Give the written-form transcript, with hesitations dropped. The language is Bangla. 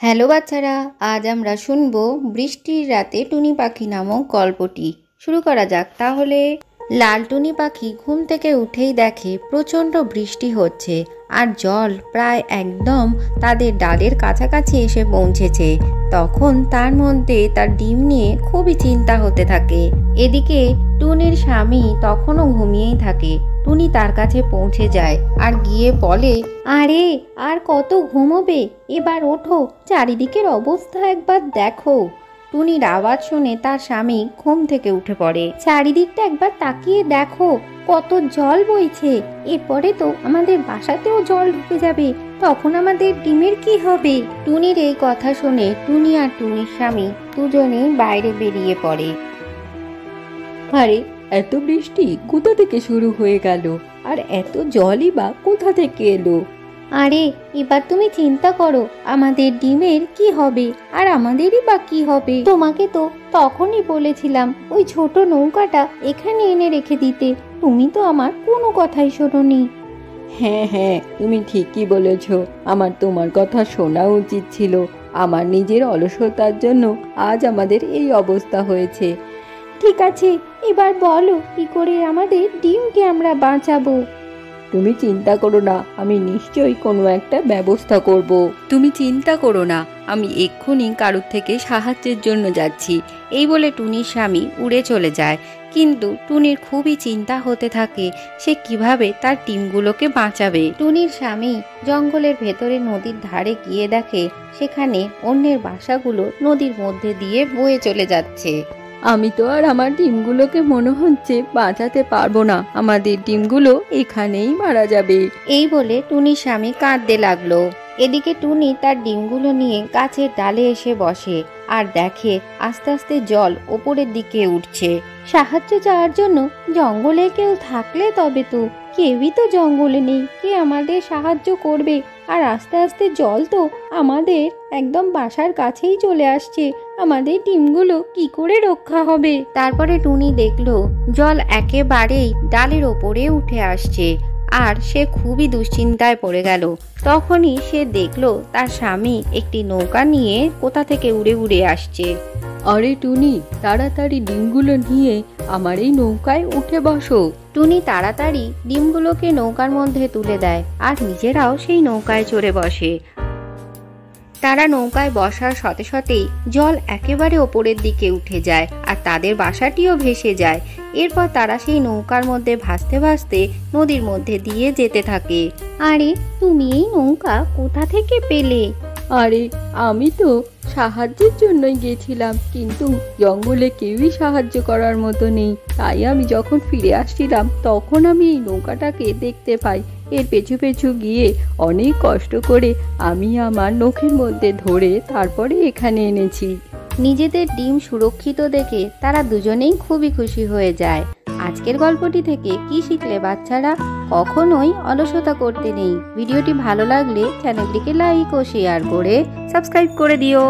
হ্যালো বাচ্চারা, আজ আমরা শুনবো বৃষ্টির রাতে টুনি পাখি নামক গল্পটি। শুরু করা যাক তাহলে। লাল টুনি পাখি ঘুম থেকে উঠেই দেখে প্রচণ্ড বৃষ্টি হচ্ছে আর জল প্রায় একদম তাদের ডালের কাছাকাছি এসে পৌঁছেছে। তখন তার মধ্যে তার ডিম নিয়ে খুবই চিন্তা হতে থাকে। এদিকে টুনির স্বামী তখনও ঘুমিয়েই থাকে। টুনি তার কাছে পৌঁছে যায় আর গিয়ে বলে, আরে আর কত ঘুমোবে, এবার ওঠো, চারিদিকের অবস্থা একবার দেখো। টুনির আওয়াজ শুনে তার স্বামী ঘুম থেকে উঠে পড়ে। চারিদিকটা একবার তাকিয়ে দেখো, কত জল বইছে, এরপরে তো আমাদের বাসাতেও জল ঢুকে যাবে, তখন আমাদের ডিমের কি হবে? টুনির এই কথা শুনে টুনি আর টুনির স্বামী দুজনেই বাইরে বেরিয়ে পড়ে। আরে এত বৃষ্টি কোথা থেকে শুরু হয়ে গেল, আর এত জলই বা কোথা থেকে এলো? আরে এবার তুমি চিন্তা করো, আমাদের ডিমের কি হবে আর আমাদেরই বা কি হবে? তোমাকে তো তখনই বলেছিলাম ওই ছোট নৌকাটা এখানে এনে রেখে দিতে, তুমি তো আমার কোনো কথাই শোনোনি। হ্যাঁ, তুমি ঠিকই বলেছ, আমার তোমার কথা শোনা উচিত ছিল। আমার নিজের অলসতার জন্য আজ আমাদের এই অবস্থা হয়েছে। ঠিক আছে, এবার বলো কি করে আমাদের ডিমকে আমরা বাঁচাবো? তুমি চিন্তা করো না, আমি নিশ্চয়ই কোনো একটা ব্যবস্থা করব। তুমি চিন্তা করো না, আমি এক্ষুনি কারোর থেকে সাহায্যের জন্য যাচ্ছি। এই বলে টুনির স্বামী উড়ে চলে যায়। কিন্তু টুনির খুবই চিন্তা হতে থাকে সে কিভাবে তার ডিমগুলোকে বাঁচাবে। টুনির স্বামী জঙ্গলের ভেতরে নদীর ধারে গিয়ে দেখে সেখানে অন্যের বাসাগুলো নদীর মধ্যে দিয়ে বয়ে চলে যাচ্ছে। আমি তো আর আমার ডিমগুলোকে মনে হচ্ছে বাঁচাতে পারবো না, আমাদের ডিমগুলো এখানেই মারা যাবে। এই বলে টুনির স্বামী কাঁদতে লাগলো। এদিকে টুনি তার ডিমগুলো নিয়ে গাছের ডালে এসে বসে আর দেখে আস্তে আস্তে জল ওপরের দিকে উঠছে। সাহায্য চাওয়ার জন্য জঙ্গলে কেউ থাকলে তবে তো, কেউই তো জঙ্গলে নেই, কে আমাদের সাহায্য করবে? আর আস্তে আস্তে জল তো আমাদের একদম বাসার কাছেই চলে আসছে, আমাদের ডিমগুলো কি করে রক্ষা হবে? তারপরে টুনি দেখলো জল একেবারেই ডালের ওপরে উঠে আসছে আর সে খুবই দুশ্চিন্তায় পড়ে গেল। তখনই সে দেখলো তার স্বামী একটি নৌকা নিয়ে কোথা থেকে উড়ে উড়ে আসছে। আরে টুনি, তাড়াতাড়ি ডিমগুলো নিয়ে আমার এই নৌকায় উঠে বসো। টুনি তাড়াতাড়ি ডিমগুলোকে নৌকার মধ্যে তুলে দেয় আর নিজেরাও সেই নৌকায় চড়ে বসে। তারা নৌকায় বসার সাথে সাথেই জল একেবারে ওপরের দিকে উঠে যায় আর তাদের বাসাটিও ভেসে যায়। এরপর তারা সেই নৌকার মধ্যে ভাসতে ভাসতে নদীর মধ্যে দিয়ে যেতে থাকে। আরে তুমি এই নৌকা কোথা থেকে পেলে? আরে আমি তো সাহায্যের জন্যই গেছিলাম, কিন্তু জঙ্গলে কেউই সাহায্য করার মতো নেই, তাই আমি যখন ফিরে আসছিলাম তখন আমি এই নৌকাটাকে দেখতে পাই। এর পেছু পেছু গিয়ে অনেক কষ্ট করে আমি আমার নখের মধ্যে ধরে তারপরে এখানে এনেছি। নিজেদের ডিম সুরক্ষিত দেখে তারা দুজনেই খুবই খুশি হয়ে যায়। আজকের গল্পটি থেকে কি শিখলে বাচ্চারা? কখনোই অলসতা করতে নেই। ভিডিওটি ভালো লাগলে চ্যানেলটিকে লাইক ও শেয়ার করে সাবস্ক্রাইব করে দিও।